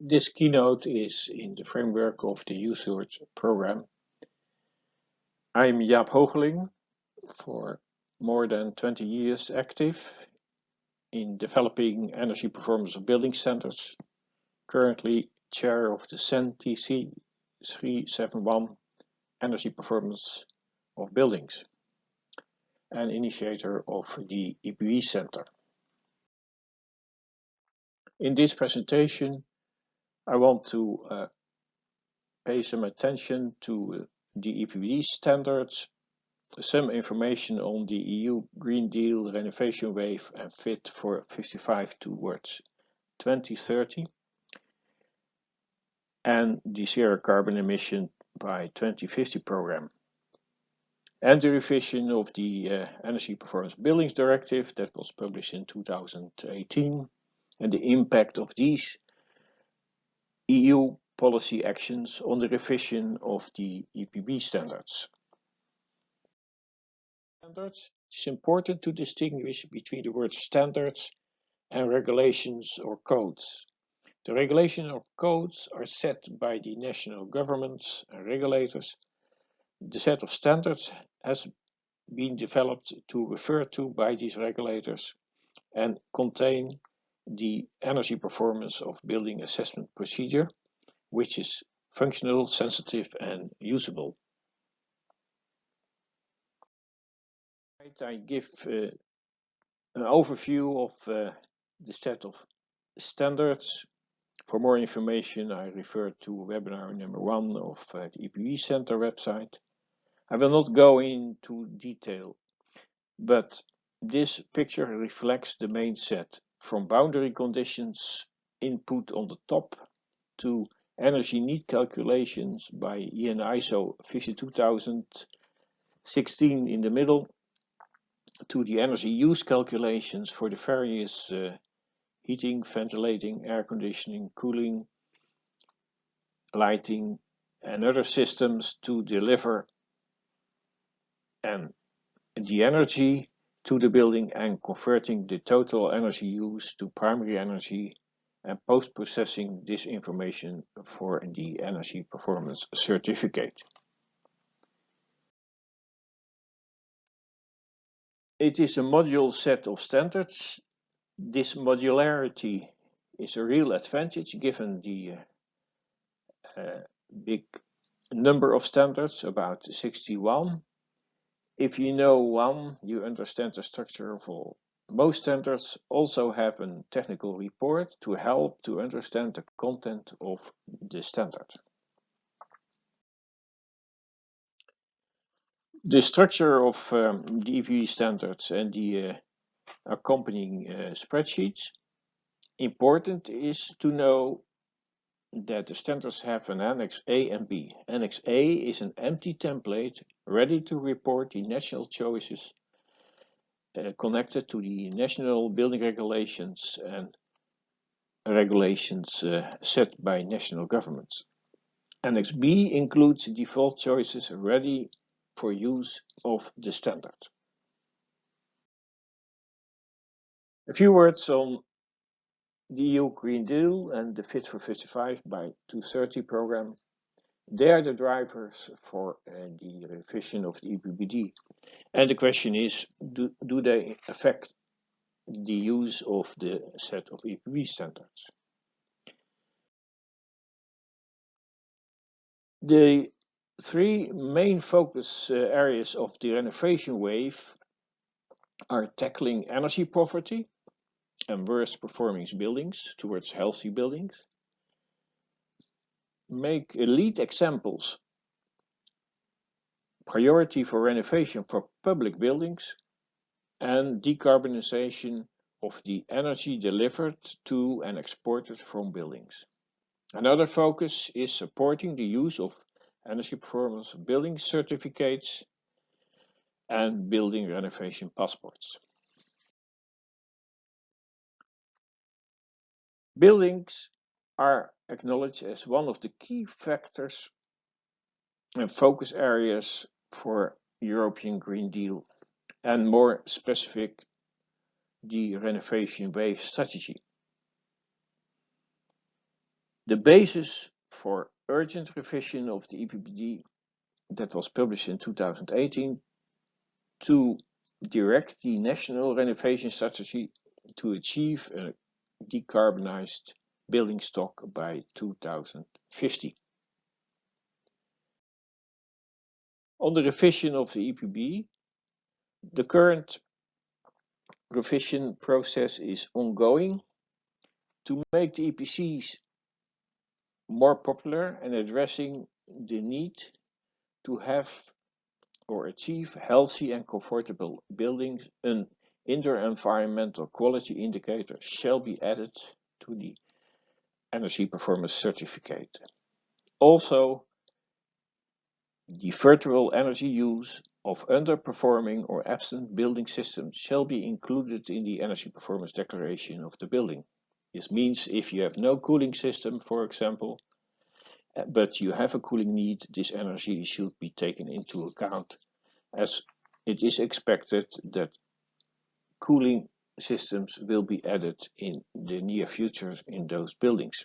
This keynote is in the framework of the Research program. I'm Jaap Hogeling, for more than 20 years active in developing energy performance of building standards, currently chair of the CEN-TC 371 Energy Performance of Buildings and initiator of the EPB Center. In this presentation, I want to pay some attention to the EPBD standards, some information on the EU Green Deal renovation wave and Fit for 55 towards 2030, and the zero carbon emission by 2050 program, and the revision of the Energy Performance Buildings Directive that was published in 2018, and the impact of these EU policy actions on the revision of the EPB standards. Standards, it is important to distinguish between the words standards and regulations or codes. The regulations or codes are set by the national governments and regulators. The set of standards has been developed to refer to by these regulators and contain the energy performance of building assessment procedure, which is functional, sensitive, and usable. I give an overview of the set of standards. For more information, I refer to webinar number 1 of the EPB Center website. I will not go into detail, but this picture reflects the main set, from boundary conditions input on the top to energy need calculations by EN ISO 52016 in the middle, to the energy use calculations for the various heating, ventilating, air conditioning, cooling, lighting, and other systems to deliver and the energy to the building and converting the total energy use to primary energy and post-processing this information for the energy performance certificate. It is a modular set of standards. This modularity is a real advantage given the big number of standards, about 61. If you know one, you understand the structure of all. Most standards also have a technical report to help to understand the content of the standard. The structure of the EPB standards and the accompanying spreadsheets. Important is to know that the standards have an Annex A and B. Annex A is an empty template ready to report the national choices connected to the national building regulations and regulations set by national governments. Annex B includes default choices ready for use of the standard. A few words on the EU Green Deal and the Fit for 55 by 2030 program. They are the drivers for the revision of the EPBD. And the question is, do they affect the use of the set of EPB standards? The three main focus areas of the renovation wave are tackling energy poverty and worst performing buildings towards healthy buildings, make elite examples priority for renovation for public buildings, and decarbonization of the energy delivered to and exported from buildings. Another focus is supporting the use of energy performance building certificates and building renovation passports. Buildings are acknowledged as one of the key factors and focus areas for European Green Deal, and more specific, the renovation wave strategy. The basis for urgent revision of the EPBD that was published in 2018 to direct the national renovation strategy to achieve a decarbonized building stock by 2050. On the revision of the EPB, the current revision process is ongoing to make the EPCs more popular and addressing the need to have or achieve healthy and comfortable buildings. An indoor environmental quality indicator shall be added to the energy performance certificate. Also, the virtual energy use of underperforming or absent building systems shall be included in the energy performance declaration of the building. This means if you have no cooling system, for example, but you have a cooling need, this energy should be taken into account, as it is expected that cooling systems will be added in the near future in those buildings.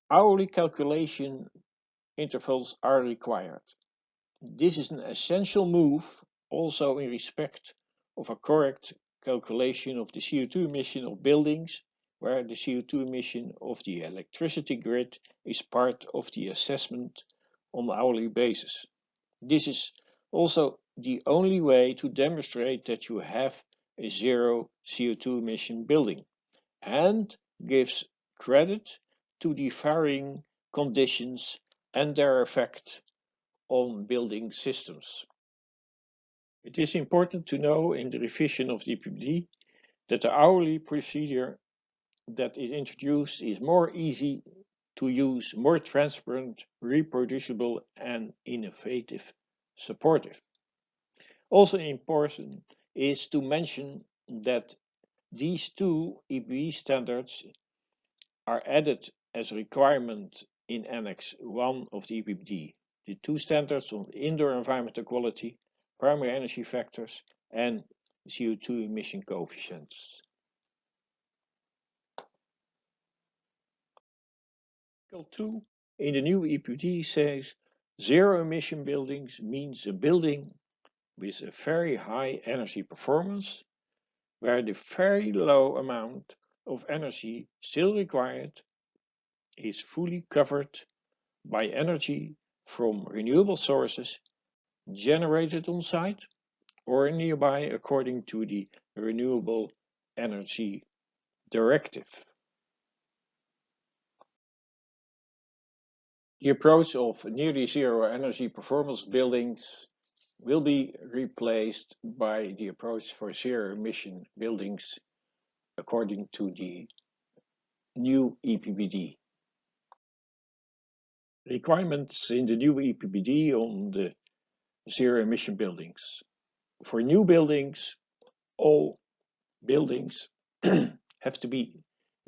Hourly calculation intervals are required. This is an essential move also in respect of a correct calculation of the CO2 emission of buildings, where the CO2 emission of the electricity grid is part of the assessment on an hourly basis. This is also the only way to demonstrate that you have a zero CO2 emission building and gives credit to the varying conditions and their effect on building systems. It is important to know in the revision of the EPBD that the hourly procedure that it introduced is more easy to use, more transparent, reproducible, and innovative, supportive. Also important is to mention that these two EPB standards are added as a requirement in Annex 1 of the EPBD. The two standards on indoor environmental quality, primary energy factors, and CO2 emission coefficients. Article 2 in the new EPBD says zero emission buildings means a building with a very high energy performance, where the very low amount of energy still required is fully covered by energy from renewable sources generated on site or nearby according to the Renewable Energy Directive. The approach of nearly zero energy performance buildings will be replaced by the approach for zero emission buildings according to the new EPBD. Requirements in the new EPBD on the zero emission buildings. For new buildings, all buildings have to be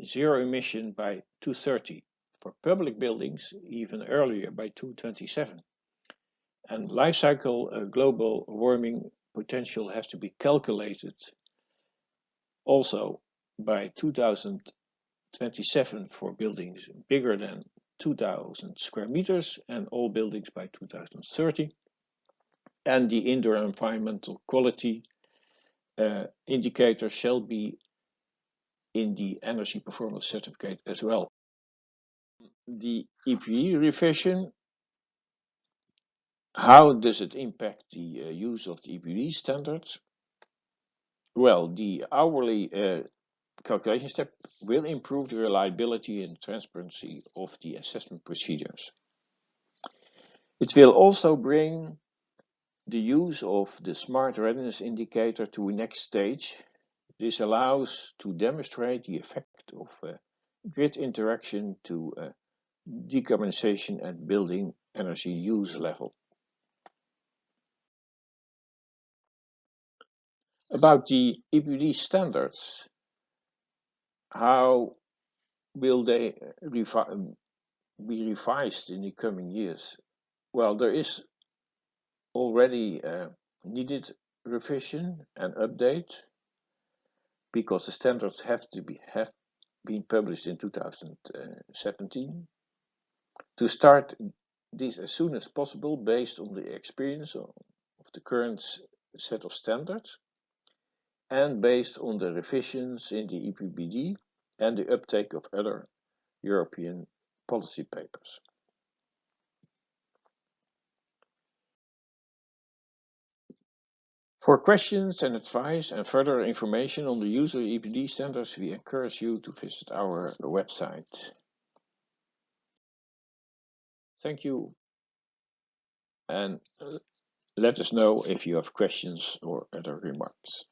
zero emission by 2030. For public buildings, even earlier by 2027. And life cycle global warming potential has to be calculated also by 2027 for buildings bigger than 2,000 square meters and all buildings by 2030. And the indoor environmental quality indicator shall be in the energy performance certificate as well. The EPE revision, how does it impact the use of the EPD standards? Well, the hourly calculation step will improve the reliability and transparency of the assessment procedures. It will also bring the use of the smart readiness indicator to a next stage. This allows to demonstrate the effect of grid interaction to decarbonization at building energy use level. About the EPD standards, how will they be revised in the coming years? Well, there is already needed revision and update. because the standards have been published in 2017. To start this as soon as possible based on the experience of the current set of standards and based on the revisions in the EPBD and the uptake of other European policy papers. For questions and advice and further information on the use of EPBD standards, we encourage you to visit our website. Thank you, and let us know if you have questions or other remarks.